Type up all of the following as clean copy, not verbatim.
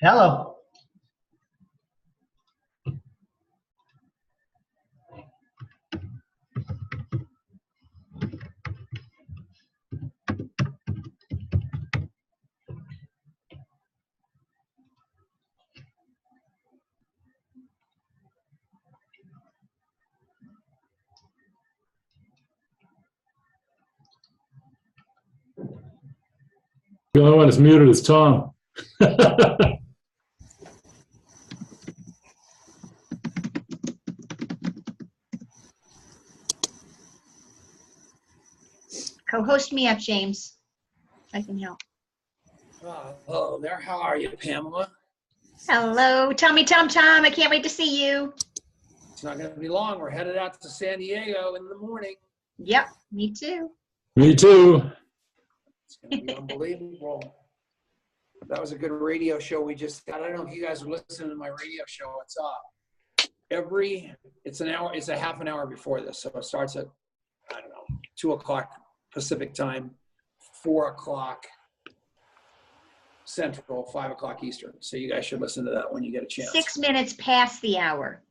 Hello. The only one that's muted is Tom. Co-host me up, James. I can help. Hello there. How are you, Pamela? Hello, Tommy Tom Tom. I can't wait to see you. It's not going to be long. We're headed out to San Diego in the morning. Yep, me too. Me too. It's going to be unbelievable. That was a good radio show we just got. I don't know if you guys are listening to my radio show. It's an hour. It's a half an hour before this, so it starts at 2 o'clock Pacific time, 4 o'clock Central, 5 o'clock Eastern. So you guys should listen to that when you get a chance. 6 minutes past the hour.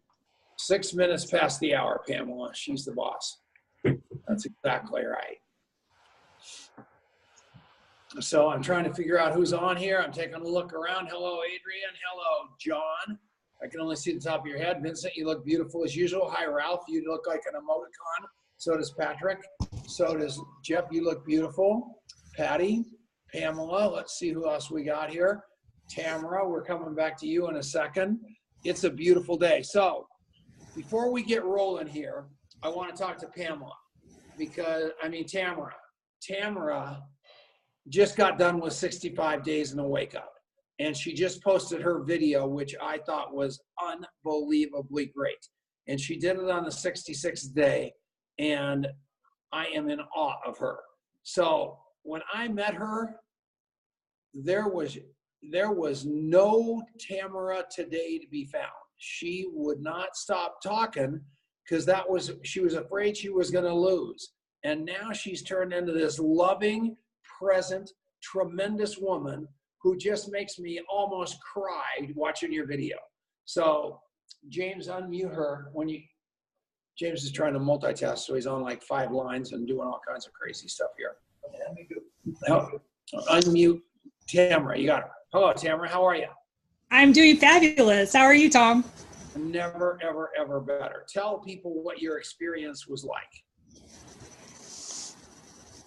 6 minutes past the hour, Pamela. She's the boss. That's exactly right. So I'm trying to figure out who's on here. I'm taking a look around. Hello, Adrian. Hello, John. I can only see the top of your head. Vincent, you look beautiful as usual. Hi, Ralph. You look like an emoticon. So does Patrick. So does Jeff. You look beautiful. Patty, Pamela. Let's see who else we got here. Tamara, we're coming back to you in a second. It's a beautiful day. So before we get rolling here, I want to talk to Pamela because, Tamara just got done with 65 days in the wake up. And she just posted her video, which I thought was unbelievably great. And she did it on the 66th day. And I am in awe of her. So when I met her, there was no Tamara today to be found. She would not stop talking because she was afraid she was going to lose. And now she's turned into this loving, present, tremendous woman who just makes me almost cry watching your video. So James, unmute her James is trying to multitask, so he's on like 5 lines and doing all kinds of crazy stuff here. Unmute Tamara, you got her. Hello, Tamara, how are you? I'm doing fabulous. How are you, Tom? Never, ever, ever better. Tell people what your experience was like.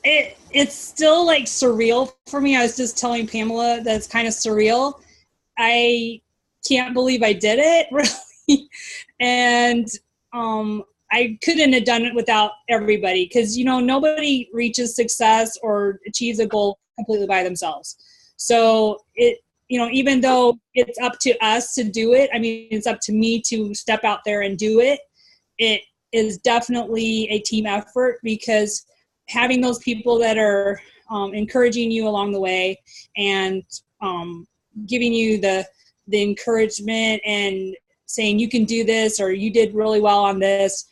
It's still like surreal for me. I was just telling Pamela that it's kind of surreal. I can't believe I did it, really. And I couldn't have done it without everybody because, nobody reaches success or achieves a goal completely by themselves. So even though it's up to us to do it, it's up to me to step out there and do it. It is definitely a team effort because having those people that are encouraging you along the way and giving you the encouragement and saying you can do this or you did really well on this,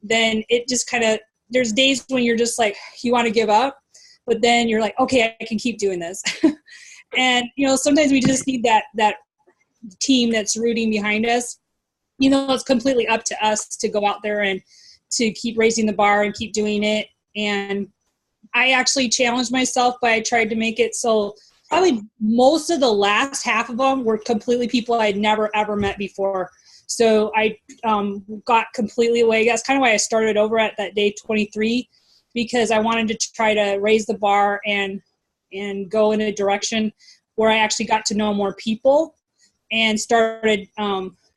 then it just kind of, there's days when you're just like, you want to give up, but then you're like, okay, I can keep doing this. And, sometimes we just need that team that's rooting behind us. It's completely up to us to go out there and to keep raising the bar and keep doing it. And I actually challenged myself, but I tried to make it so probably most of the last half of them were completely people I'd never, ever met before. So I got completely away. That's kind of why I started over at that day 23, because I wanted to try to raise the bar and go in a direction where I actually got to know more people and started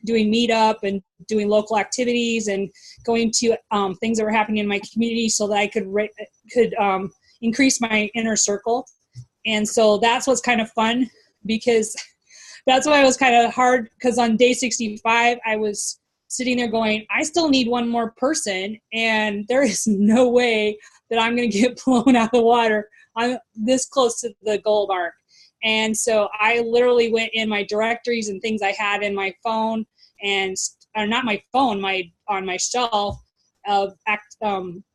doing meetup and doing local activities and going to things that were happening in my community so that I could increase my inner circle. And so that's what's kind of fun, because that's why it was kind of hard, because on day 65, I was sitting there going, I still need one more person, and there is no way that I'm going to get blown out of the water. I'm this close to the goal mark. And so I literally went in my directories and things I had in my phone or not my phone, on my shelf of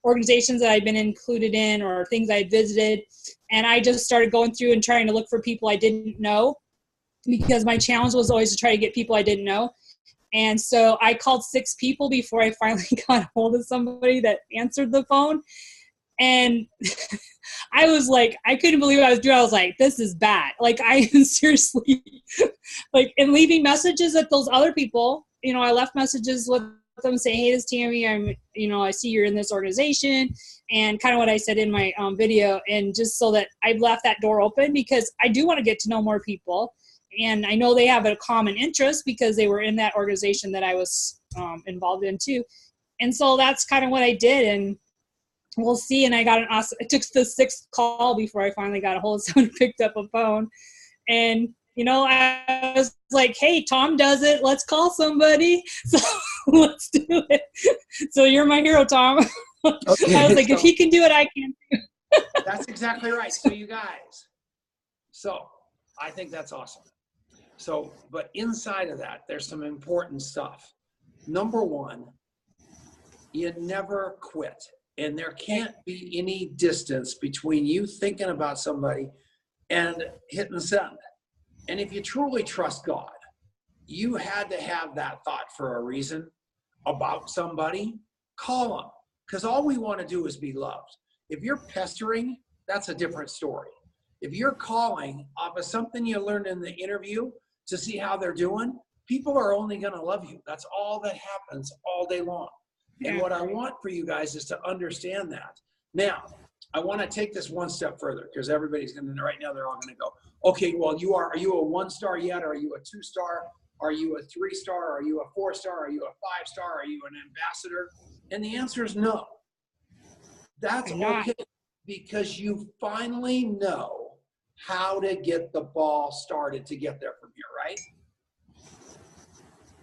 organizations that I'd been included in or things I'd visited. And I just started going through and trying to look for people I didn't know because my challenge was always to try to get people I didn't know. And so I called 6 people before I finally got a hold of somebody that answered the phone. And I was like, I couldn't believe what I was doing. I was like, this is bad. Like, I seriously, like, and leaving messages at those other people. You know, I left messages with them saying, hey, this is Tammy. I see you're in this organization, and kind of what I said in my video. And just so that I left that door open, because I do want to get to know more people. And I know they have a common interest because they were in that organization that I was involved in too. And so that's kind of what I did. And we'll see. And I got it took the 6th call before I finally got a hold of someone who picked up a phone. And, you know, I was like, hey, Tom does it. Let's call somebody. So let's do it. So you're my hero, Tom. Okay, I was like, if he can do it, I can too. That's exactly right. So you guys, so I think that's awesome. So, but inside of that, there's some important stuff. Number one, you never quit. And there can't be any distance between you thinking about somebody and hitting send. And if you truly trust God, you had to have that thought for a reason about somebody. Call them, because all we want to do is be loved. If you're pestering, that's a different story. If you're calling off of something you learned in the interview to see how they're doing, people are only going to love you. That's all that happens all day long. And what I want for you guys is to understand that. Now, I want to take this one step further, because everybody's going to, right now, they're all going to go, okay, well, are you a 1-star yet? Are you a 2-star? Are you a 3-star? Are you a 4-star? Are you a 5-star? Are you an ambassador? And the answer is no. That's okay, because you finally know how to get the ball started to get there from here, right?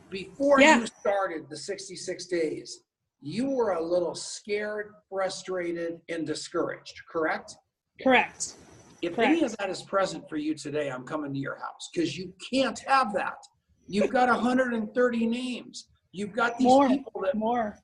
Before you started the 66 days, you were a little scared, frustrated, and discouraged, correct? Correct. If any of that is present for you today, I'm coming to your house, because you can't have that. You've got 130 names. You've got these people that more.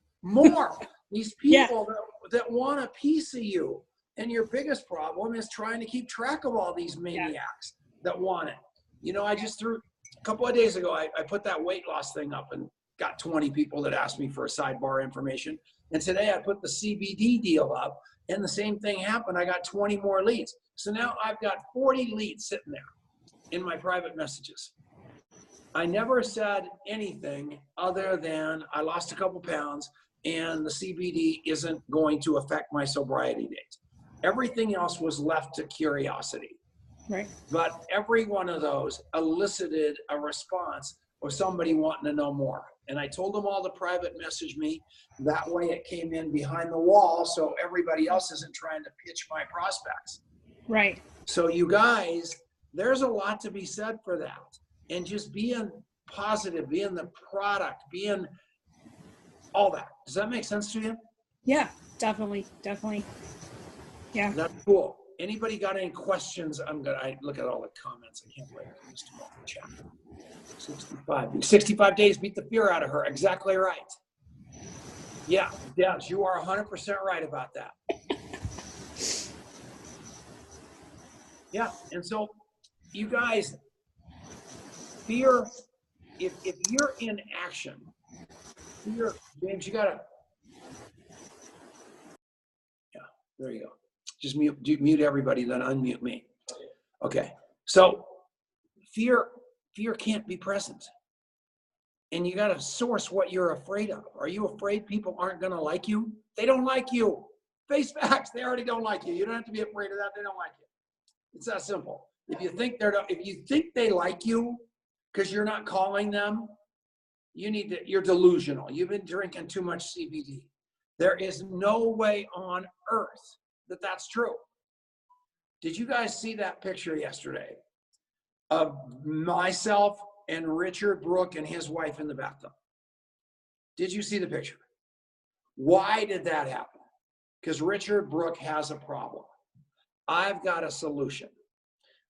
These people that want a piece of you. And your biggest problem is trying to keep track of all these maniacs that want it. You know, I just threw a couple of days ago, I put that weight loss thing up and got 20 people that asked me for a sidebar information. And today I put the CBD deal up, and the same thing happened. I got 20 more leads. So now I've got 40 leads sitting there in my private messages. I never said anything other than I lost a couple pounds and the CBD isn't going to affect my sobriety date. Everything else was left to curiosity. Right. But every one of those elicited a response of somebody wanting to know more. And I told them all to private message me. That way it came in behind the wall, so everybody else isn't trying to pitch my prospects. Right. So you guys, there's a lot to be said for that. And just being positive, being the product, being all that. Does that make sense to you? Yeah, definitely. Yeah. That's cool. Anybody got any questions? I look at all the comments. I can't wait. I'm just about to chat. 65 days beat the fear out of her. Exactly right. Yeah, Debs, you are 100% right about that. Yeah, and so you guys, fear, if you're in action, fear, James, you gotta, yeah, there you go. Just mute everybody, then unmute me. Okay, so fear can't be present. And you gotta source what you're afraid of. Are you afraid people aren't gonna like you? They don't like you. Face facts, they already don't like you. You don't have to be afraid of that, they don't like you. It's that simple. If you think they like you because you're not calling them, you're delusional. You've been drinking too much CBD. There is no way on earth that that's true. Did you guys see that picture yesterday of myself and Richard Brooke and his wife in the bathtub? Did you see the picture? Why did that happen? Because Richard Brooke has a problem. I've got a solution.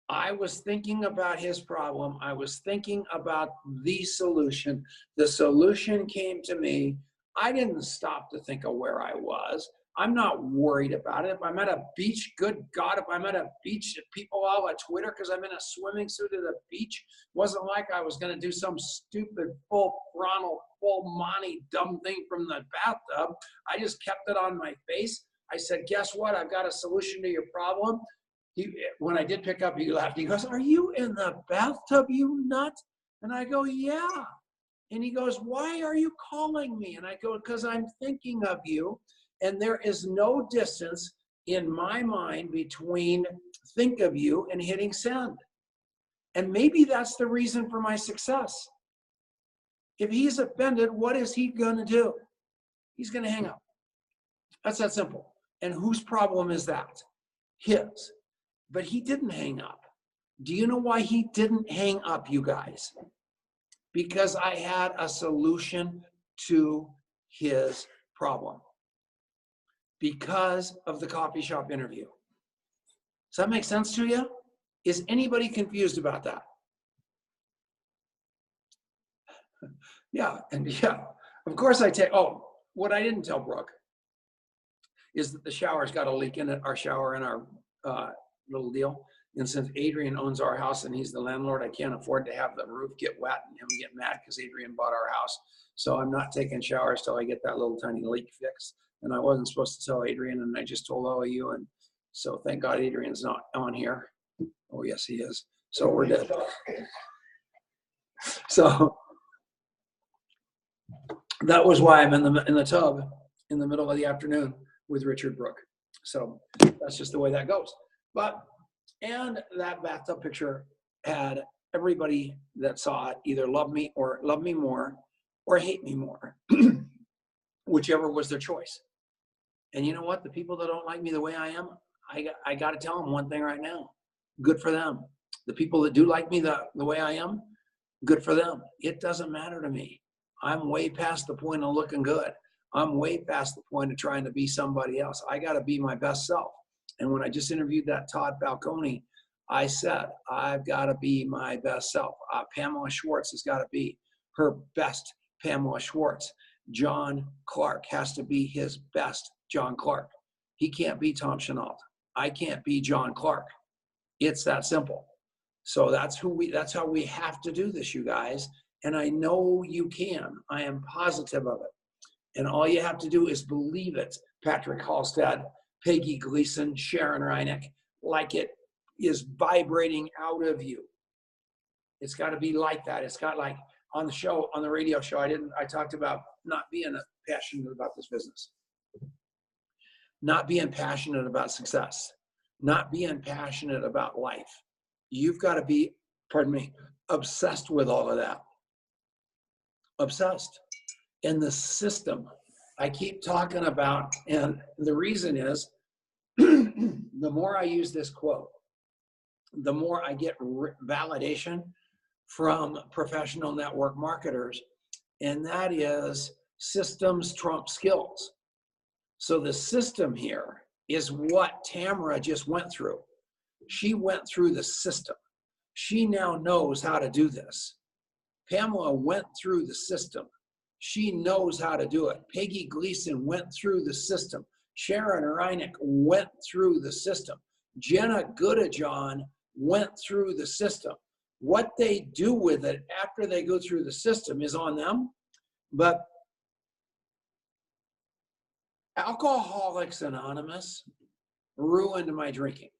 I was thinking about his problem. I was thinking about the solution. The solution came to me. I didn't stop to think of where I was. I'm not worried about it. If I'm at a beach, good God, if I'm at a beach, people all at Twitter because I'm in a swimming suit at a beach, wasn't like I was going to do some stupid full frontal, full Monty dumb thing from the bathtub. I just kept it on my face. I said, guess what? I've got a solution to your problem. When I did pick up, he laughed. He goes, are you in the bathtub, you nut? And I go, yeah. And he goes, why are you calling me? And I go, because I'm thinking of you. And there is no distance in my mind between think of you and hitting send. And maybe that's the reason for my success. If he's offended, what is he going to do? He's going to hang up. That's that simple. And whose problem is that? His. But he didn't hang up. Do you know why he didn't hang up, you guys? Because I had a solution to his problem. Because of the coffee shop interview. Does that make sense to you? Is anybody confused about that? Yeah, and yeah, of course I take, oh, what I didn't tell Brooke is that the shower's got a leak in it, our shower in our little deal. And since Adrian owns our house and he's the landlord, I can't afford to have the roof get wet and him get mad because Adrian bought our house. So I'm not taking showers till I get that little tiny leak fixed. And I wasn't supposed to tell Adrian, and I just told all of you. And so thank God Adrian's not on here. Oh, yes, he is. So we're dead. So that was why I'm in the tub in the middle of the afternoon with Richard Brooke. So that's just the way that goes. And that bathtub picture had everybody that saw it either love me more or hate me more, whichever was their choice. And you know what? The people that don't like me the way I am, I got to tell them one thing right now. Good for them. The people that do like me the way I am, good for them. It doesn't matter to me. I'm way past the point of looking good. I'm way past the point of trying to be somebody else. I got to be my best self. And when I just interviewed that Todd Falcone, I said, I've got to be my best self. Pamela Schwartz has got to be her best Pamela Schwartz. John Clark has to be his best John Clark. He can't be Tom Chenault. I can't be John Clark. It's that simple. So that's how we have to do this, you guys. And I know you can. I am positive of it. And all you have to do is believe it. Patrick Halstead, Peggy Gleason, Sharon Reineck, like it is vibrating out of you. It's got to be like that. It's got like on the show, on the radio show, I talked about not being passionate about this business. Not being passionate about success. Not being passionate about life. You've got to be, obsessed with all of that. Obsessed. And the system I keep talking about, and the reason is, the more I use this quote, the more I get validation from professional network marketers, and that is systems trump skills. So the system here is what Tamara just went through. She went through the system. She now knows how to do this. Pamela went through the system. She knows how to do it. Peggy Gleason went through the system. Sharon Reineck went through the system. Jenna Goodajohn went through the system. What they do with it after they go through the system is on them. But Alcoholics Anonymous ruined my drinking.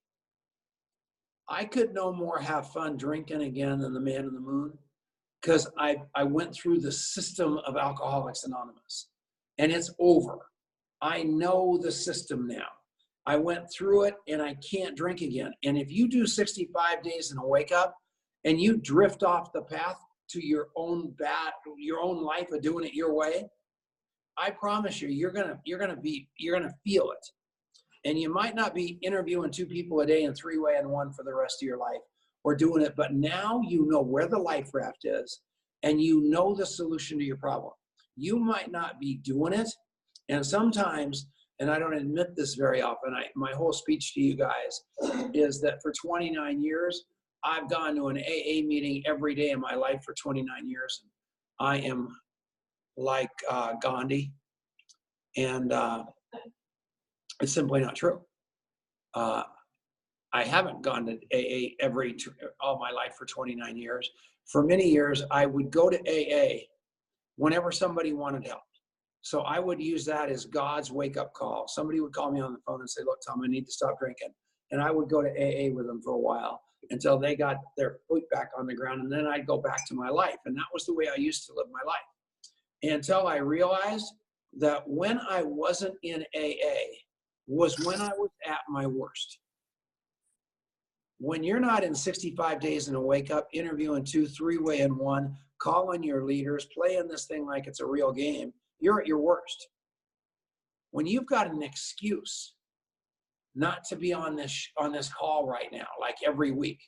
I could no more have fun drinking again than the man in the moon, because I went through the system of Alcoholics Anonymous, and it's over. I know the system now. I went through it, and I can't drink again. And if you do 65 days in a wake up, and you drift off the path to your own life of doing it your way, I promise you, you're gonna feel it. And you might not be interviewing 2 people a day and 3-way and 1 for the rest of your life or doing it, but now you know where the life raft is and you know the solution to your problem. You might not be doing it. And sometimes, and I don't admit this very often, my whole speech to you guys is that for 29 years, I've gone to an AA meeting every day in my life for 29 years. I am like Gandhi. And It's simply not true. I haven't gone to AA all my life for 29 years. For many years, I would go to AA whenever somebody wanted help. So I would use that as God's wake-up call. Somebody would call me on the phone and say, look, Tom, I need to stop drinking. And I would go to AA with them for a while until they got their feet back on the ground. And then I'd go back to my life. And that was the way I used to live my life. Until I realized that when I wasn't in AA was when I was at my worst. When you're not in 65 days in a wake-up, interviewing 2, 3-way and 1, calling your leaders, playing this thing like it's a real game, you're at your worst. When you've got an excuse not to be on this call right now, like every week,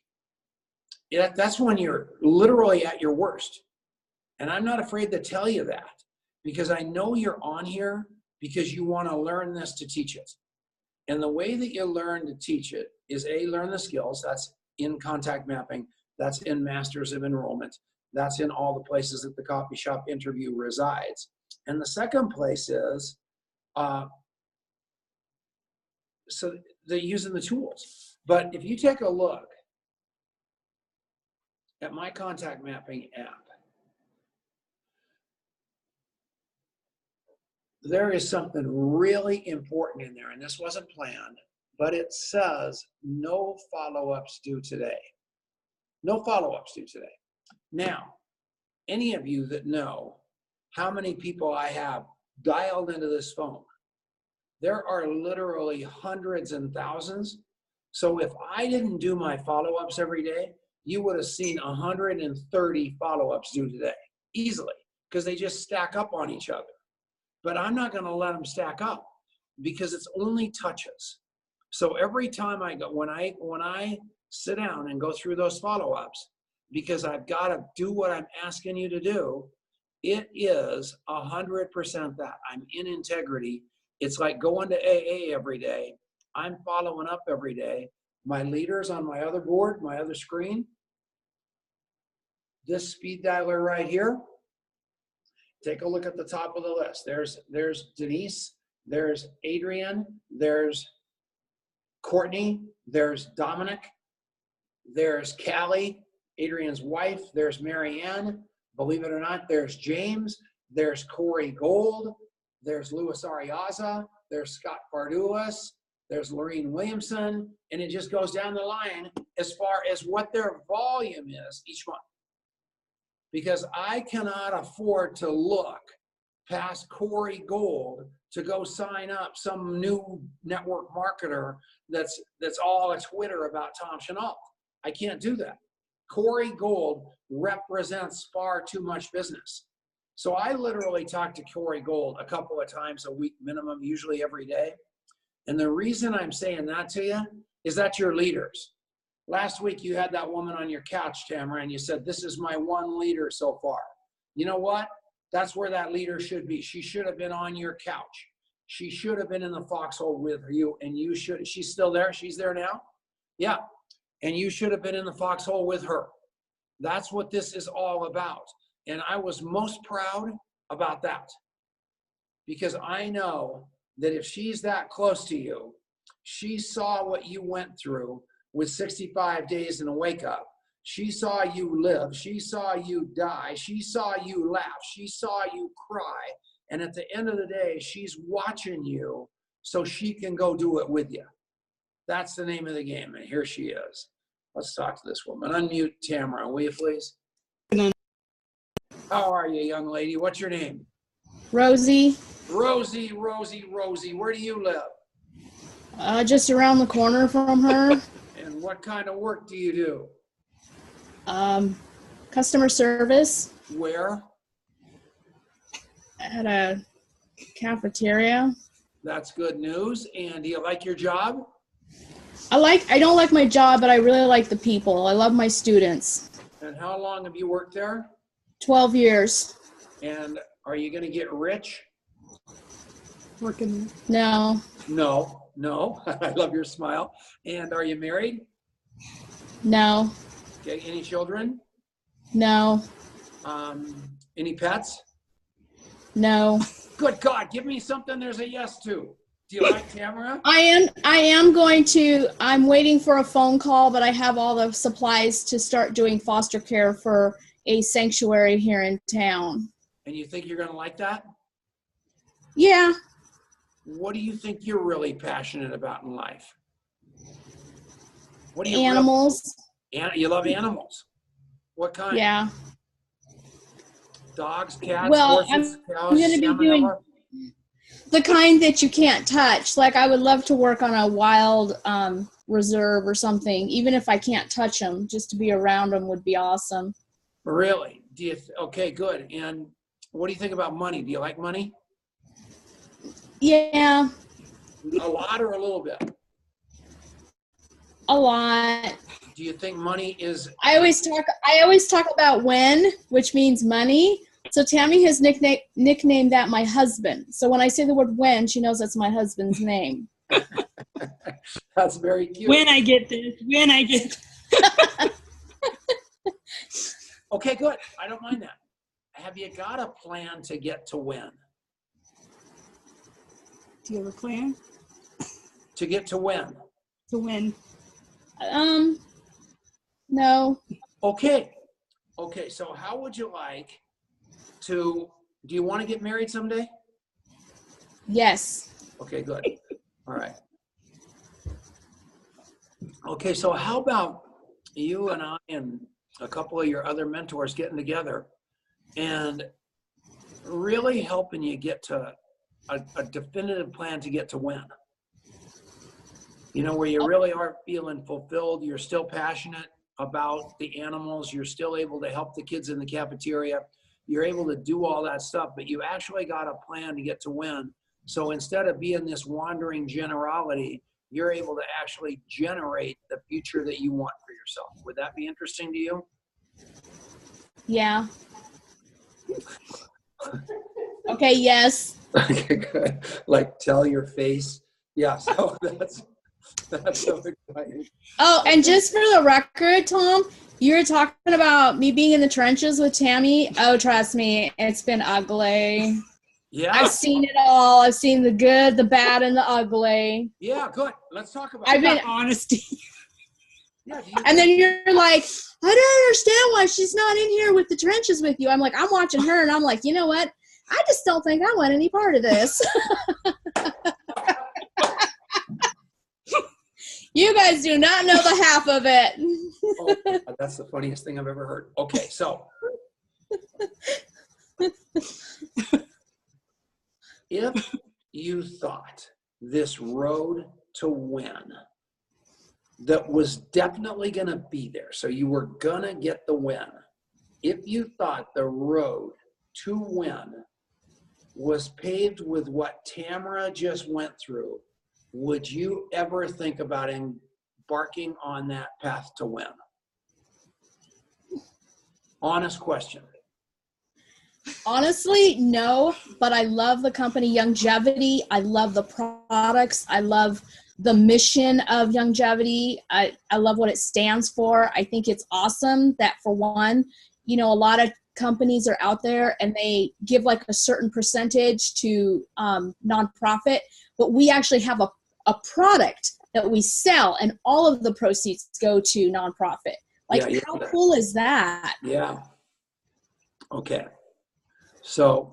that's when you're literally at your worst. And I'm not afraid to tell you that, because I know you're on here because you want to learn this to teach it. And the way that you learn to teach it is learn the skills. That's in contact mapping. That's in Masters of Enrollment. That's in all the places that the Coffee Shop interview resides. And the second place is, so they're using the tools. But if you take a look at my contact mapping app, there is something really important in there, and this wasn't planned, but it says no follow-ups due today. No follow-ups due today. Now, any of you that know how many people I have dialed into this phone, there are literally hundreds and thousands. So if I didn't do my follow-ups every day, you would have seen 130 follow-ups due today, easily, because they just stack up on each other. But I'm not going to let them stack up because it's only touches. So every time I go, when I sit down and go through those follow-ups, because I've got to do what I'm asking you to do, it is 100% that. I'm in integrity. It's like going to AA every day. I'm following up every day. My leaders on my other board, my other screen, this speed dialer right here, take a look at the top of the list. There's Denise, there's Adrian, there's Courtney, there's Dominic, there's Callie, Adrian's wife, there's Marianne, believe it or not, there's James, there's Corey Gold, there's Louis Ariaza, there's Scott Fardulis, there's Lorene Williamson, and it just goes down the line as far as what their volume is each month. Because I cannot afford to look past Corey Gold to go sign up some new network marketer that's all a Twitter about Tom Chenault. I can't do that. Corey Gold represents far too much business. So I literally talk to Corey Gold a couple of times a week minimum, usually every day. And the reason I'm saying that to you is that your leaders. Last week, you had that woman on your couch, Tamara, and you said, this is my one leader so far. You know what? That's where that leader should be. She should have been on your couch. She should have been in the foxhole with you, and you should. She's still there? She's there now? Yeah. And you should have been in the foxhole with her. That's what this is all about. And I was most proud about that, because I know that if she's that close to you, she saw what you went through with 65 days in a wake up. She saw you live. She saw you die. She saw you laugh. She saw you cry. And at the end of the day, she's watching you so she can go do it with you. That's the name of the game. And here she is. Let's talk to this woman. Unmute Tamara, will you please? How are you, young lady? What's your name? Rosie. Rosie, Rosie, Rosie. Where do you live? Just around the corner from her. And what kind of work do you do? Customer service Where? at a cafeteria. That's good news. And do you like your job? I don't like my job, but I really like the people. I love my students. And how long have you worked there? 12 years. And are you going to get rich? Working. No. No, no. I love your smile. And are you married? No. Okay. Any children? No. Any pets? No. Good God, give me something there's a yes to. Do you like Tamara? I'm waiting for a phone call, but I have all the supplies to start doing foster care for a sanctuary here in town. And you think you're going to like that? Yeah. What do you think you're really passionate about in life? What do you Animals. You love animals. What kind? Yeah. Dogs, cats, Well, horses, cows, I'm going to be doing salmonella? the kind that you can't touch. Like I would love to work on a wild reserve or something, even if I can't touch them. Just to be around them would be awesome. Really? Okay, good. And what do you think about money? Do you like money? Yeah, A lot or a little bit? a lot. Do you think money is? I always talk about when, which means money. So Tammy has nicknamed that my husband. So when I say the word when, she knows that's my husband's name. That's very cute. When I get this, Okay, good. I don't mind that. Have you got a plan to get to when? Do you have a plan To get to when? to win? No. Okay. So how would you like to, do you want to get married someday? Yes. Okay, good. All right. Okay, so how about you and I and a couple of your other mentors getting together and really helping you get to a definitive plan to get to when? You know, where you really are feeling fulfilled, you're still passionate about the animals, you're still able to help the kids in the cafeteria, you're able to do all that stuff, but you actually got a plan to get to when. So instead of being this wandering generality, you're able to actually generate the future that you want for yourself. Would that be interesting to you? Yeah. Okay, yes. Okay, good. Like tell your face. Yeah, so that's so exciting. Oh, and just for the record, Tom, you were talking about me being in the trenches with Tammy. Oh, trust me, it's been ugly. Yeah. I've seen it all. I've seen the good, the bad, and the ugly. Yeah, good. Let's talk about I've been, Honesty. Yeah, and then you're like, I don't understand why she's not in here with the trenches with you. I'm like, I'm watching her, and I'm like, you know what? I just don't think I want any part of this. You guys do not know the half of it. Oh, that's the funniest thing I've ever heard. Okay, so if you thought this road to win that was definitely going to be there, so you were going to get the win, if you thought the road to win was paved with what Tamara just went through, would you ever think about embarking on that path to win? Honest question. Honestly, no, but I love the company Youngevity. I love the products. I love the mission of Youngevity. I love what it stands for. I think it's awesome that, for one, you know, a lot of companies are out there and they give like a certain percentage to nonprofit, but we actually have a product that we sell and all of the proceeds go to nonprofit. Like, Yeah, how cool is that? Yeah. Okay. So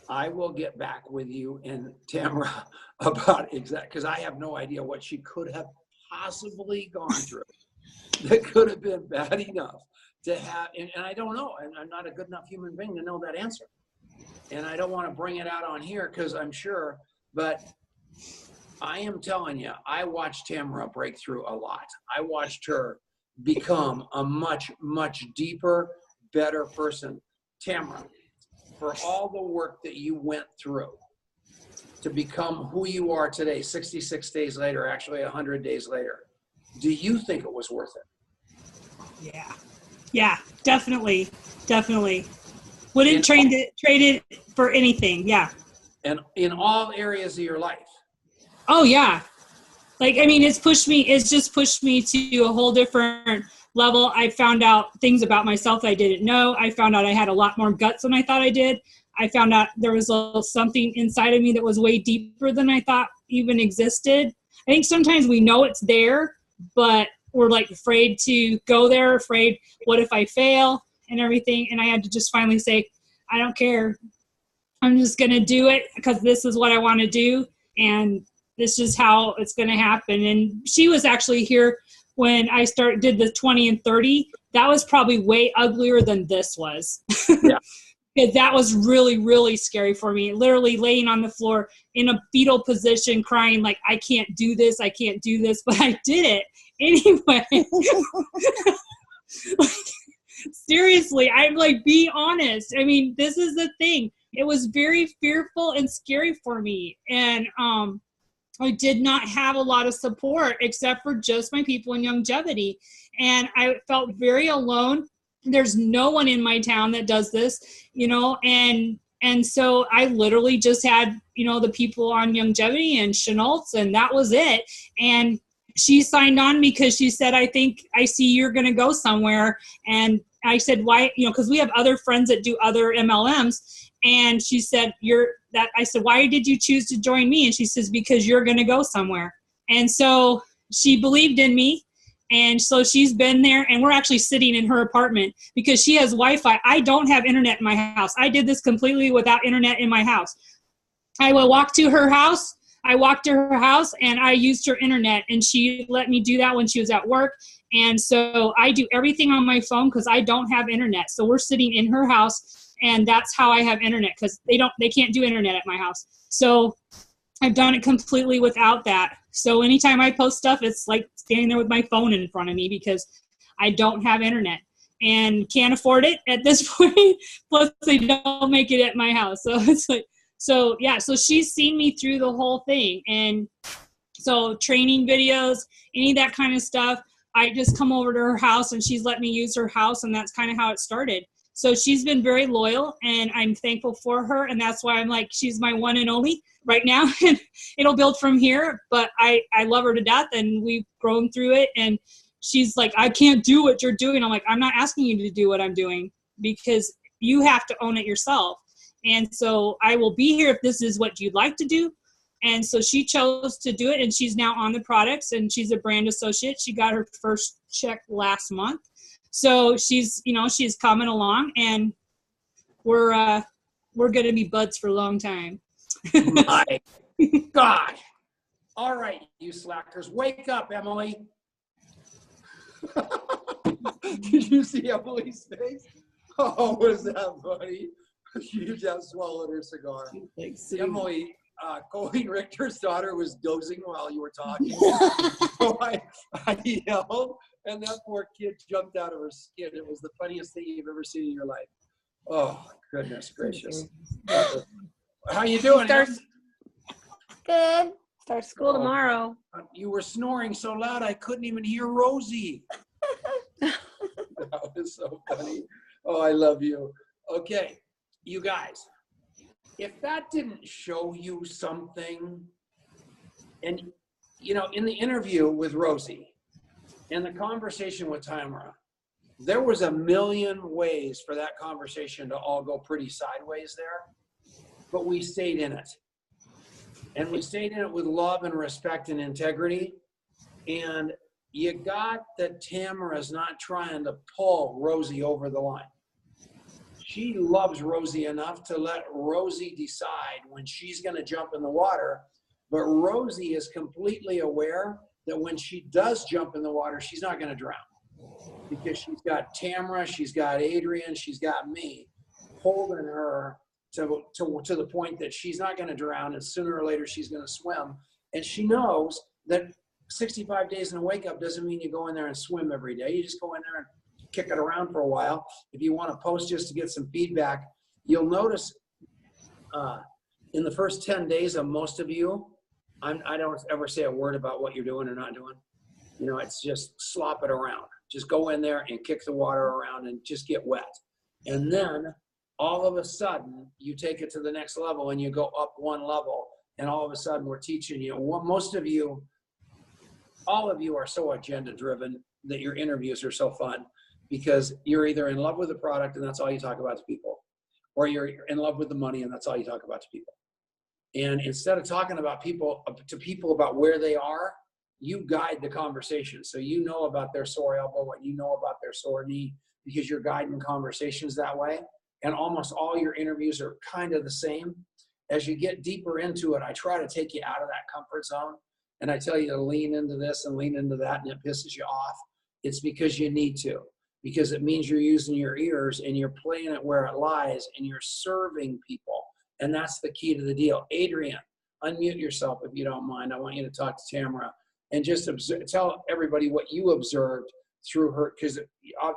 I will get back with you and Tamara about exact, because I have no idea what she could have possibly gone through that could have been bad enough to have, and I don't know, and I'm not a good enough human being to know that answer. And I don't want to bring it out on here because I'm sure, but I am telling you, I watched Tamara break through a lot. I watched her become a much, much deeper, better person. Tamara, for all the work that you went through to become who you are today, 66 days later, actually 100 days later, do you think it was worth it? Yeah, definitely. Wouldn't trade it for anything. Yeah. And in all areas of your life. Oh yeah. Like, I mean, it's just pushed me to a whole different level. I found out things about myself that I didn't know. I found out I had a lot more guts than I thought I did. I found out there was something inside of me that was way deeper than I thought even existed. I think sometimes we know it's there, but we're like afraid to go there, afraid, what if I fail and everything. And I had to just finally say, I don't care. I'm just going to do it because this is what I want to do. And this is how it's going to happen. And she was actually here when I did the 20 and 30. That was probably way uglier than this was. Yeah. Because that was really, really scary for me. Literally laying on the floor in a fetal position, crying like, I can't do this, I can't do this, but I did it anyway. Like, seriously, I'm like, be honest. I mean, this is the thing. It was very fearful and scary for me. And I did not have a lot of support except for just my people in Youngevity. And I felt very alone. There's no one in my town that does this, you know, and so I literally just had, you know, the people on Youngevity and Chenault's, and that was it. And she signed on because she said, I think I see you're going to go somewhere. And I said, why? You know, because we have other friends that do other MLMs. And she said, I said, why did you choose to join me? And she says, because you're going to go somewhere. And so she believed in me. And so she's been there, and we're actually sitting in her apartment because she has Wi-Fi. I don't have internet in my house. I did this completely without internet in my house. I will walk to her house. I walked to her house, and I used her internet, and she let me do that when she was at work. And so I do everything on my phone because I don't have internet. So we're sitting in her house, and that's how I have internet because they can't do internet at my house. So I've done it completely without that. So anytime I post stuff, it's like standing there with my phone in front of me because I don't have internet and can't afford it at this point. Plus, they don't make it at my house. So it's like, so yeah, so she's seen me through the whole thing. And so training videos, any of that kind of stuff, I just come over to her house and she's let me use her house. And that's kind of how it started. So she's been very loyal and I'm thankful for her. And that's why I'm like, she's my one and only right now. And it'll build from here, but I love her to death and we've grown through it. And she's like, I can't do what you're doing. I'm like, I'm not asking you to do what I'm doing because you have to own it yourself. And so I will be here if this is what you'd like to do. And so she chose to do it and she's now on the products and she's a brand associate. She got her first check last month. So she's, you know, she's coming along and we're going to be buds for a long time. My God. All right, you slackers, wake up, Emily. Did you see Emily's face? Oh, was that funny? She just swallowed her cigar. Emily, Colleen Richter's daughter was dozing while you were talking. So I yelled, and that poor kid jumped out of her skin. It was the funniest thing you've ever seen in your life. Oh, goodness gracious. How you doing? Good. Start school tomorrow. You were snoring so loud I couldn't even hear Rosie. That was so funny. Oh, I love you. Okay, you guys, if that didn't show you something, and you know, in the interview with Rosie and the conversation with Tamara, there was a million ways for that conversation to all go pretty sideways there, but we stayed in it. And we stayed in it with love and respect and integrity. And you got that Tamara's not trying to pull Rosie over the line. She loves Rosie enough to let Rosie decide when she's going to jump in the water. But Rosie is completely aware that when she does jump in the water, she's not going to drown. Because she's got Tamara, she's got Adrian, she's got me holding her to the point that she's not going to drown, and sooner or later she's going to swim. And she knows that 65 days in a wake up doesn't mean you go in there and swim every day. You just go in there and kick it around for a while. If you want to post just to get some feedback, you'll notice in the first 10 days of most of you, I don't ever say a word about what you're doing or not doing. You know, it's just slop it around. Just go in there and kick the water around and just get wet. And then all of a sudden, you take it to the next level and you go up one level. And all of a sudden, we're teaching you. Most of you, all of you are so agenda driven that your interviews are so fun because you're either in love with the product and that's all you talk about to people, or you're in love with the money and that's all you talk about to people. And instead of talking about people about where they are, you guide the conversation. So you know about their sore elbow, what you know about their sore knee, because you're guiding conversations that way. And almost all your interviews are kind of the same. As you get deeper into it, I try to take you out of that comfort zone. And I tell you to lean into this and lean into that, and it pisses you off. It's because you need to, because it means you're using your ears and you're playing it where it lies and you're serving people. And that's the key to the deal. Adrian, unmute yourself if you don't mind. I want you to talk to Tamara and just tell everybody what you observed through her, because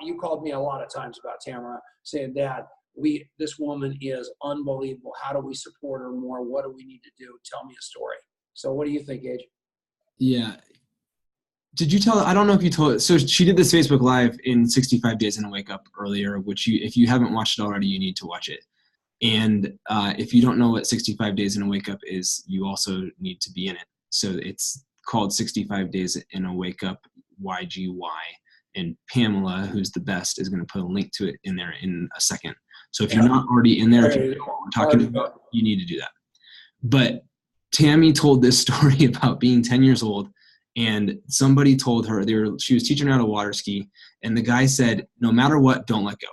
you called me a lot of times about Tamara saying, Dad, this woman is unbelievable. How do we support her more? What do we need to do? Tell me a story. So what do you think, Age? Yeah. Did you tell, I don't know if you told, so she did this Facebook Live in 65 Days in a Wake Up earlier, which if you haven't watched it already, you need to watch it. And if you don't know what 65 Days in a Wake Up is, you also need to be in it. So it's called 65 Days in a Wake Up, YGY. And Pamela, who's the best, is going to put a link to it in there in a second. So if you're not already in there, if you know what we're talking about, you need to do that. But Tammy told this story about being 10 years old, and somebody told her she was teaching her how to water ski, and the guy said, no matter what, don't let go.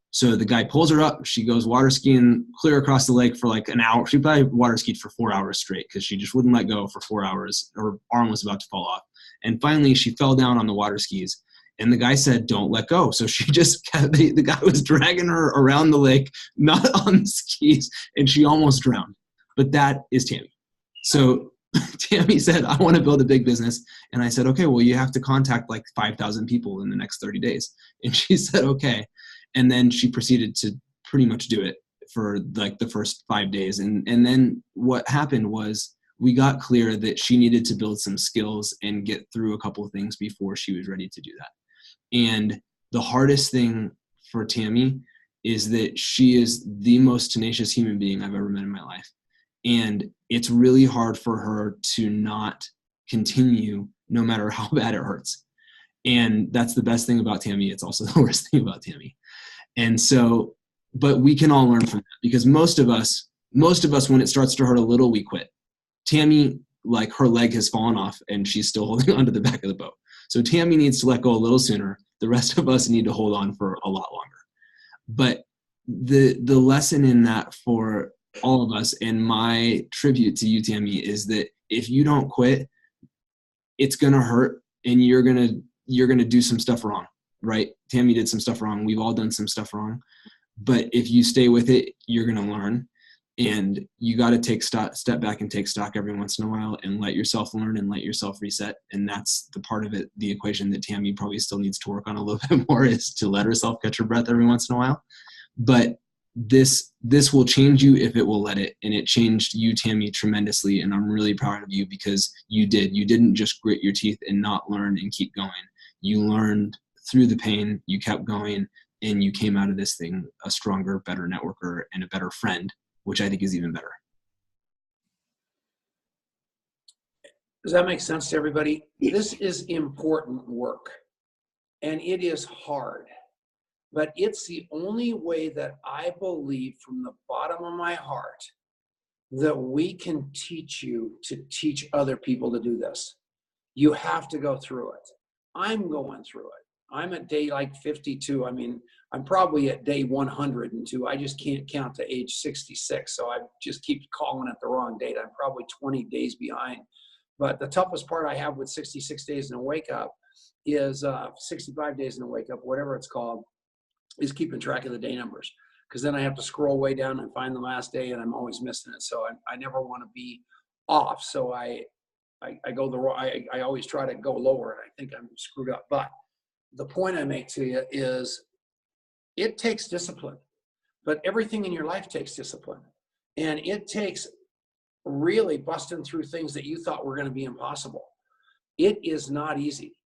So the guy pulls her up, she goes water skiing clear across the lake for like an hour. She probably water skied for 4 hours straight because she just wouldn't let go for 4 hours. Her arm was about to fall off. And finally she fell down on the water skis. And the guy said, don't let go. So she just kept, the guy was dragging her around the lake, not on the skis, and she almost drowned. But that is Tammy. So Tammy said, I want to build a big business. And I said, okay, well, you have to contact like 5,000 people in the next 30 days. And she said, okay. And then she proceeded to pretty much do it for like the first 5 days. And then what happened was we got clear that she needed to build some skills and get through a couple of things before she was ready to do that. And the hardest thing for Tammy is that she is the most tenacious human being I've ever met in my life. And it's really hard for her to not continue no matter how bad it hurts. And that's the best thing about Tammy. It's also the worst thing about Tammy. And so, but we can all learn from that, because most of us, when it starts to hurt a little, we quit. Tammy, like her leg has fallen off and she's still holding onto the back of the boat. So Tammy needs to let go a little sooner. The rest of us need to hold on for a lot longer. But the lesson in that for all of us, and my tribute to you, Tammy, is that if you don't quit, it's going to hurt and you're going to do some stuff wrong, right? Tammy did some stuff wrong. We've all done some stuff wrong. But if you stay with it, you're going to learn. And you got to step back and take stock every once in a while and let yourself learn and let yourself reset. And that's the part of it, the equation that Tammy probably still needs to work on a little bit more, is to let herself catch her breath every once in a while. But this will change you if it will let it. And it changed you, Tammy, tremendously. And I'm really proud of you, because you didn't just grit your teeth and not learn and keep going. You learned through the pain, you kept going, and you came out of this thing a stronger, better networker and a better friend, which I think is even better. Does that make sense to everybody? This is important work, and it is hard, but it's the only way that I believe from the bottom of my heart that we can teach you to teach other people to do this. You have to go through it. I'm going through it. I'm at day like 52. I mean, I'm probably at day 102. I just can't count to age 66. So I just keep calling it the wrong date. I'm probably 20 days behind. But the toughest part I have with 66 days in a wake up is 65 days in a wake up, whatever it's called, is keeping track of the day numbers. Because then I have to scroll way down and find the last day, and I'm always missing it. So I never want to be off. So I go the wrong. I always try to go lower, and I think I'm screwed up. But the point I make to you is, it takes discipline, but everything in your life takes discipline. And it takes really busting through things that you thought were going to be impossible. It is not easy,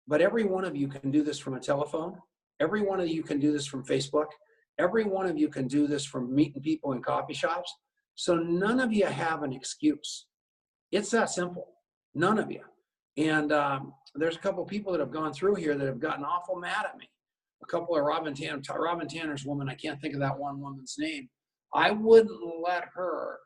but every one of you can do this from a telephone. Every one of you can do this from Facebook. Every one of you can do this from meeting people in coffee shops. So none of you have an excuse. It's that simple. None of you. And there's a couple of people that have gone through here that have gotten awful mad at me. A couple of Robin Tanner's woman, I can't think of that one woman's name. I wouldn't let her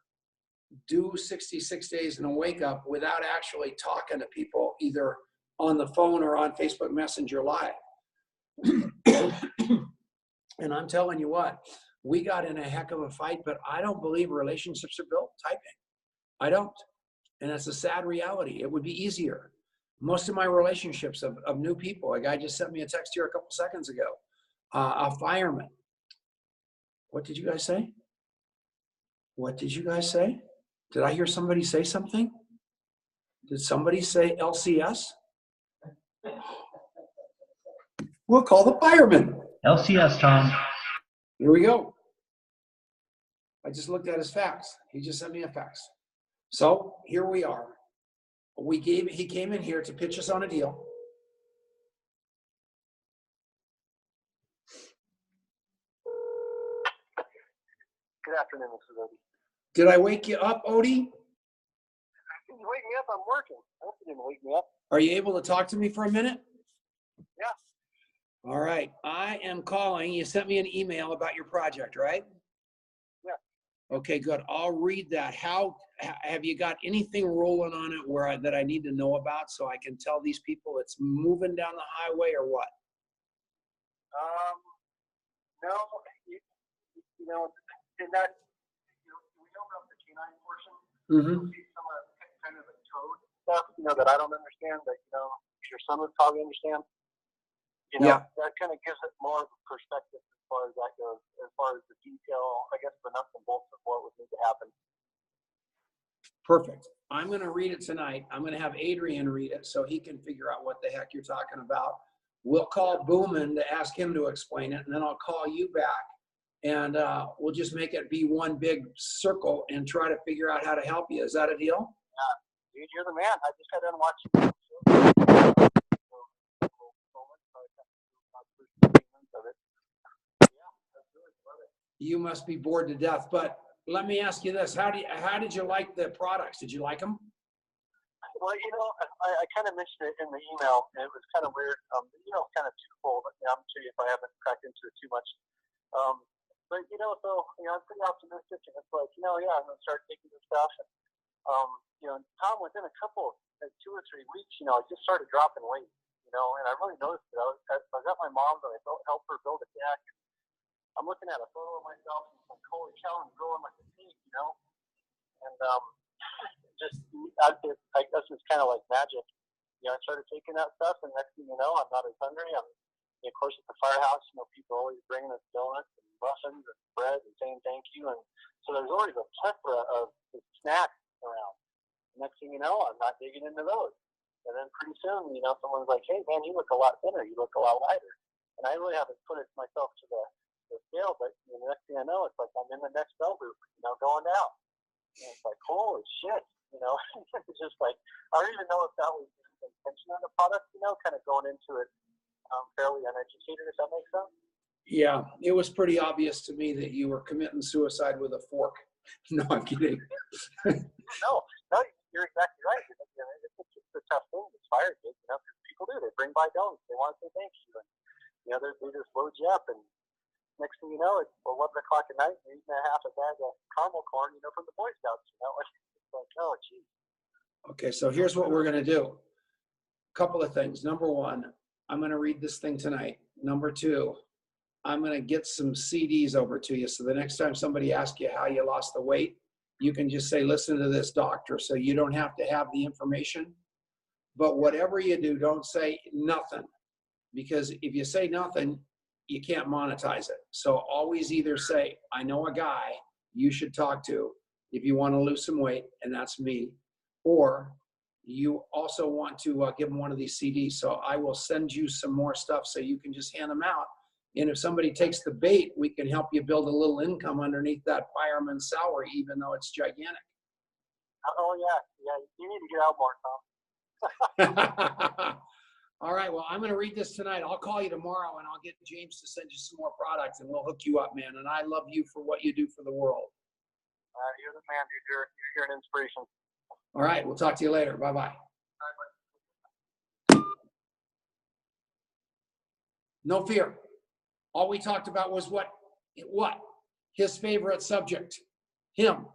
do 66 days in a wake up without actually talking to people either on the phone or on Facebook Messenger Live. And I'm telling you what, we got in a heck of a fight, but I don't believe relationships are built typing. I don't. And that's a sad reality. It would be easier. Most of my relationships of new people, a guy just sent me a text here a couple seconds ago, a fireman. What did you guys say? What did you guys say? Did I hear somebody say something? Did somebody say LCS? We'll call the fireman. LCS, Tom. Here we go. I just looked at his fax. He just sent me a fax. So here we are. He came in here to pitch us on a deal. Good afternoon, Mrs. Odie. Did I wake you up, Odie? You wake me up, I'm working. I hope you didn't wake me up. Are you able to talk to me for a minute? Yeah. All right. I am calling. You sent me an email about your project, right? Yeah. Okay, good. I'll read that. Have you got anything rolling on it that I need to know about so I can tell these people it's moving down the highway or what? No, you know, in that, we open up the canine portion. Mm-hmm. Some of kind of the code stuff, that I don't understand, but, your son would probably understand. Yeah. That kind of gives it more of a perspective as far as that goes, as far as the detail, I guess, the nuts and bolts of what would need to happen. Perfect. I'm going to read it tonight. I'm going to have Adrian read it so he can figure out what the heck you're talking about. We'll call Boomin to ask him to explain it, and then I'll call you back, and we'll just make it be one big circle and try to figure out how to help you. Is that a deal? Yeah. Dude, you're the man. I just got done watching. You must be bored to death, but let me ask you this. How did you like the products? Did you like them? Well, I kind of mentioned it in the email, and it was kind of weird. Kind of twofold. I'm sure if I haven't cracked into it too much. But, I'm pretty optimistic, and it's like, I'm going to start taking this stuff. And, Tom, within a couple, 2 or 3 weeks, I just started dropping weight, and I really noticed it. I was at my mom's, and I helped her build a deck. I'm looking at a photo of myself, and I'm like, holy cow, I'm growing like a pig, And I guess it's kind of like magic. I started taking that stuff, and next thing you know, I'm not as hungry. Of course, at the firehouse, people are always bringing us donuts and muffins and bread and saying thank you. And so there's always a plethora of snacks around. Next thing you know, I'm not digging into those. And then pretty soon, someone's like, hey, man, you look a lot thinner. You look a lot lighter. And I really haven't put it myself to the scale, but the next thing I know, it's like I'm in the next bell group, going down. And it's like, holy shit, it's just like, I don't even know if that was the intention of the product, kind of going into it fairly uneducated, if that makes sense. Yeah, it was pretty obvious to me that you were committing suicide with a fork. No, I'm kidding. No, you're exactly right. It's just a tough thing. It's fire kids, because people do. They bring by donuts. They want to say thank you. And, they just load you up. And next thing you know, it's 11 o'clock at night, and you're eating half a bag of caramel corn, from the Boy Scouts. It's like, oh, geez. Okay, so here's what we're going to do. A couple of things. Number one, I'm going to read this thing tonight. Number two, I'm going to get some CDs over to you. So the next time somebody asks you how you lost the weight, you can just say, listen to this doctor. So you don't have to have the information. But whatever you do, don't say nothing. Because if you say nothing, you can't monetize it. So always either say, I know a guy you should talk to if you want to lose some weight, and that's me. Or you also want to give them one of these CDs. So I will send you some more stuff so you can just hand them out. And if somebody takes the bait, we can help you build a little income underneath that fireman's salary, even though it's gigantic. Oh, yeah. You need to get out more, Tom. All right. Well, I'm going to read this tonight. I'll call you tomorrow, and I'll get James to send you some more products, and we'll hook you up, man. And I love you for what you do for the world. You're the man, dude. You're an inspiration. All right. We'll talk to you later. Bye-bye. Bye-bye. No fear. All we talked about was what? His favorite subject. Him.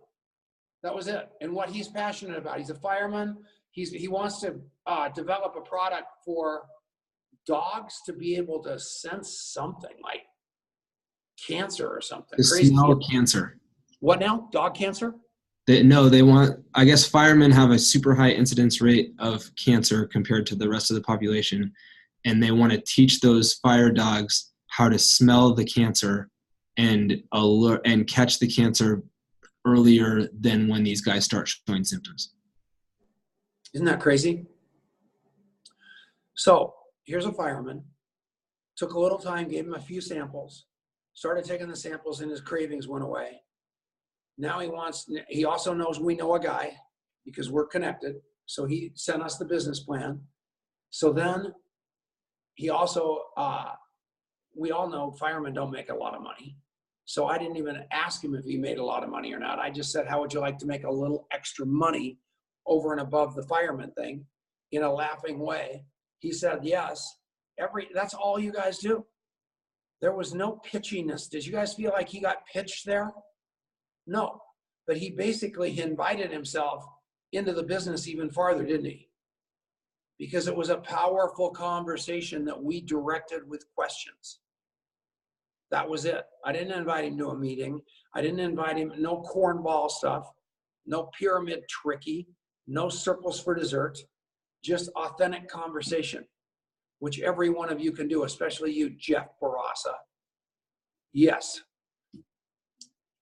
That was it. And what he's passionate about, he's a fireman. He wants to develop a product for dogs to be able to sense something like cancer or something. To Crazy. smell cancer. What now? Dog cancer? They want, I guess firemen have a super high incidence rate of cancer compared to the rest of the population. And they want to teach those fire dogs how to smell the cancer and catch the cancer earlier than when these guys start showing symptoms. Isn't that crazy? So here's a fireman, took a little time, gave him a few samples, started taking the samples and his cravings went away. Now he also knows we know a guy because we're connected. So he sent us the business plan. So then he also, we all know firemen don't make a lot of money. So I didn't even ask him if he made a lot of money or not. I just said, how would you like to make a little extra money over and above the fireman thing in a laughing way? He said, yes. That's all you guys do. There was no pitchiness. Did you guys feel like he got pitched there? No, but he basically invited himself into the business even farther, didn't he? Because it was a powerful conversation that we directed with questions. That was it. I didn't invite him to a meeting. I didn't invite him, no cornball stuff, no pyramid tricky, no circles for dessert, just authentic conversation, which every one of you can do, especially you, Jeff Barassa. Yes.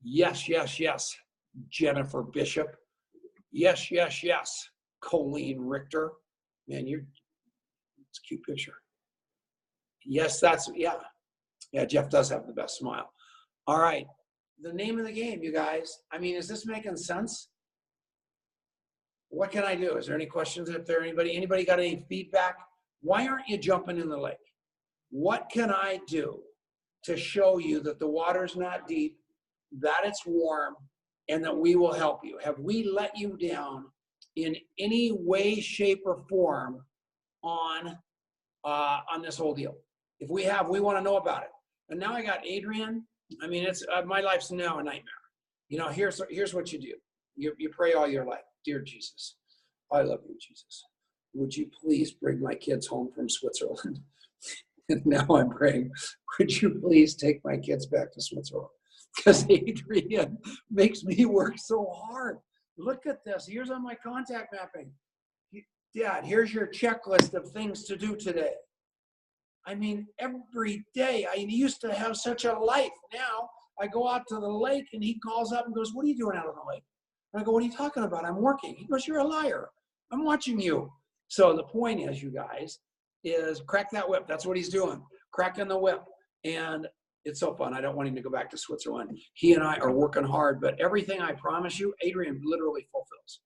Yes, yes, yes, Jennifer Bishop. Yes, yes, yes, Colleen Richter. Man, it's a cute picture. Yes, yeah. Yeah, Jeff does have the best smile. All right, the name of the game, you guys. I mean, is this making sense? What can I do? Is there any questions? If there anybody got any feedback? Why aren't you jumping in the lake? What can I do to show you that the water's not deep, that it's warm, and that we will help you? Have we let you down in any way, shape, or form on this whole deal? If we have, we want to know about it. And now I got Adrian. I mean, it's my life's now a nightmare. You know, here's what you do. You pray all your life. Dear Jesus, I love you, Jesus. Would you please bring my kids home from Switzerland? And now I'm praying, would you please take my kids back to Switzerland? Because Adrian makes me work so hard. Look at this. Here's on my contact mapping. Dad, here's your checklist of things to do today. I mean, every day. I used to have such a life. Now I go out to the lake and he calls up and goes, what are you doing out on the lake? And I go, what are you talking about? I'm working. He goes, you're a liar. I'm watching you. So the point is, you guys, is crack that whip. That's what he's doing. Cracking the whip. And it's so fun. I don't want him to go back to Switzerland. He and I are working hard, but everything I promise you, Adrian literally fulfills.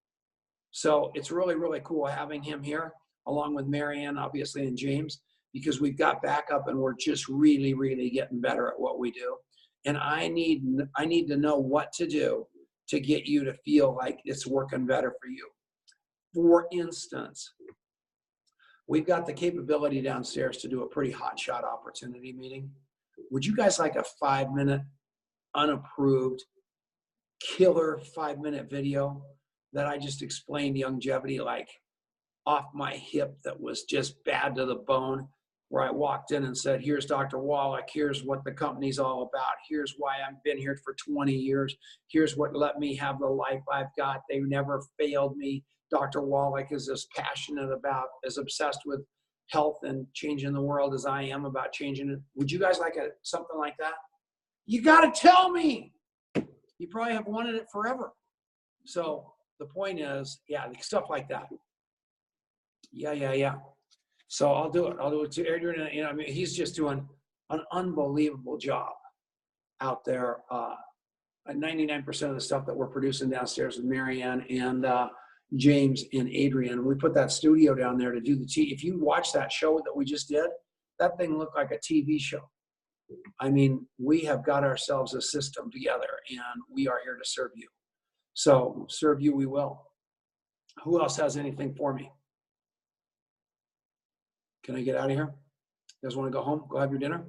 So it's really, really cool having him here, along with Marianne, obviously, and James, because we've got backup and we're just really, really getting better at what we do. And I need to know what to do to get you to feel like it's working better for you. For instance, we've got the capability downstairs to do a pretty hotshot opportunity meeting. Would you guys like a 5-minute, unapproved, killer 5-minute video that I just explained longevity, like off my hip, that was just bad to the bone, where I walked in and said, here's Dr. Wallach, here's what the company's all about, here's why I've been here for 20 years, here's what let me have the life I've got, they never failed me. Dr. Wallach is as passionate about, as obsessed with health and changing the world as I am about changing it. Would you guys like something like that? You got to tell me. You probably have wanted it forever. So the point is, yeah, stuff like that. Yeah. So I'll do it. I'll do it to Adrian. You know, I mean, he's just doing an unbelievable job out there. 99% of the stuff that we're producing downstairs with Marianne and James and Adrian. We put that studio down there to do the if you watch that show that we just did, that thing looked like a TV show. I mean, we have got ourselves a system together and we are here to serve you. So serve you we will. Who else has anything for me? Can I get out of here? You guys want to go home? Go have your dinner?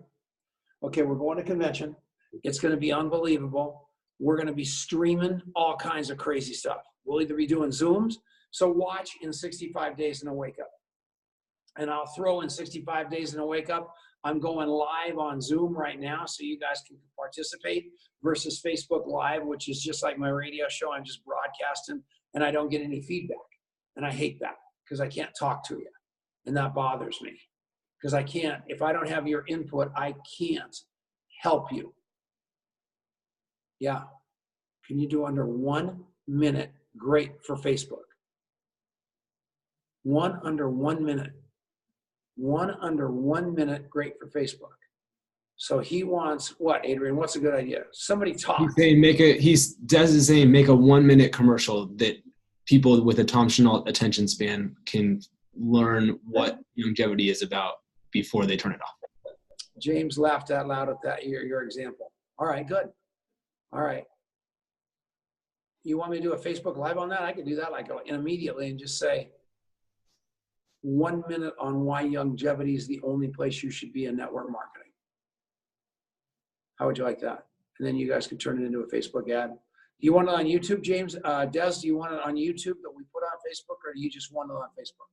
Okay, we're going to convention. It's going to be unbelievable. We're going to be streaming all kinds of crazy stuff. We'll either be doing Zooms. So watch in 65 Days in a Wake Up. And I'll throw in 65 Days in a Wake Up. I'm going live on Zoom right now so you guys can participate versus Facebook Live, which is just like my radio show. I'm just broadcasting and I don't get any feedback. And I hate that because I can't talk to you. And that bothers me because I can't, if I don't have your input, I can't help you. Yeah. Can you do under 1 minute? Great for Facebook. Under 1 minute. Under 1 minute, great for Facebook. So he wants what, Adrian? What's a good idea? Somebody talk. He's saying Des is saying make a 1 minute commercial that people with a Tom Chenault attention span can learn what longevity is about before they turn it off. James laughed out loud at that, your example. All right, good. All right. You want me to do a Facebook Live on that? I could do that like immediately and just say 1 minute on why longevity is the only place you should be in network marketing. How would you like that? And then you guys could turn it into a Facebook ad. Do you want it on YouTube, James? Des, do you want it on YouTube that we put on Facebook, or do you just want it on Facebook?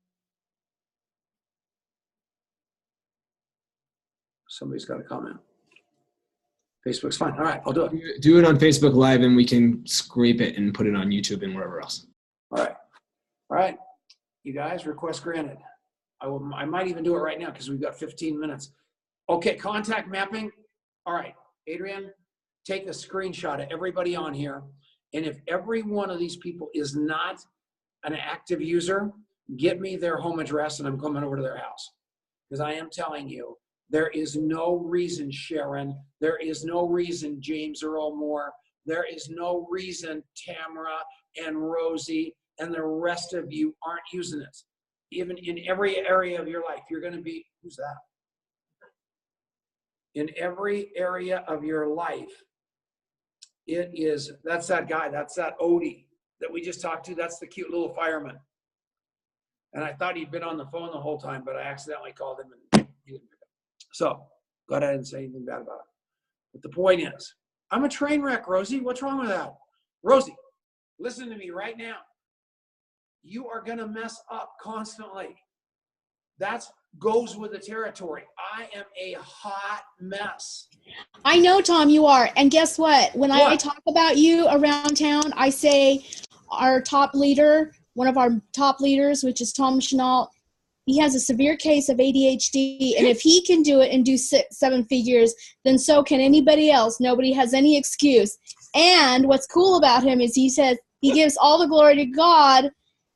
Somebody's got a comment. Facebook's fine. All right, I'll do it. Do it on Facebook Live, and we can scrape it and put it on YouTube and wherever else. All right. All right. You guys, request granted. I might even do it right now because we've got 15 minutes. Okay, contact mapping. All right, Adrian, take a screenshot of everybody on here. And if every one of these people is not an active user, get me their home address and I'm coming over to their house. Because I am telling you, there is no reason, Sharon, there is no reason, James Earl Moore, there is no reason Tamara and Rosie and the rest of you aren't using it. Even in every area of your life, you're going to be, who's that? In every area of your life, that's that guy, that's that Odie that we just talked to, that's the cute little fireman. And I thought he'd been on the phone the whole time, but I accidentally called him and he didn't pick up. So, glad I didn't say anything bad about it. But the point is, I'm a train wreck, Rosie. What's wrong with that? Rosie, listen to me right now. You are going to mess up constantly. That goes with the territory. I am a hot mess. I know, Tom, you are. And guess what? When I talk about you around town, I say our top leader, one of our top leaders, which is Tom Chenault, he has a severe case of ADHD. And if he can do it and do 7 figures, then so can anybody else. Nobody has any excuse. And what's cool about him is he says he gives all the glory to God.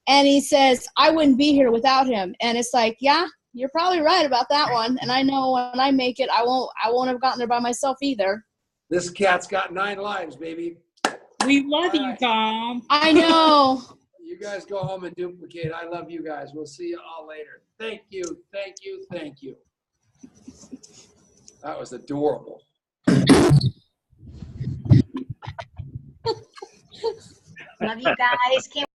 And he says, I wouldn't be here without him. And it's like, yeah, you're probably right about that one. And I know when I make it, I won't have gotten there by myself either. This cat's got 9 lives, baby. We love you, Tom. I know. You guys go home and duplicate. I love you guys. We'll see you all later. Thank you. Thank you. Thank you. That was adorable. Love you guys. Can't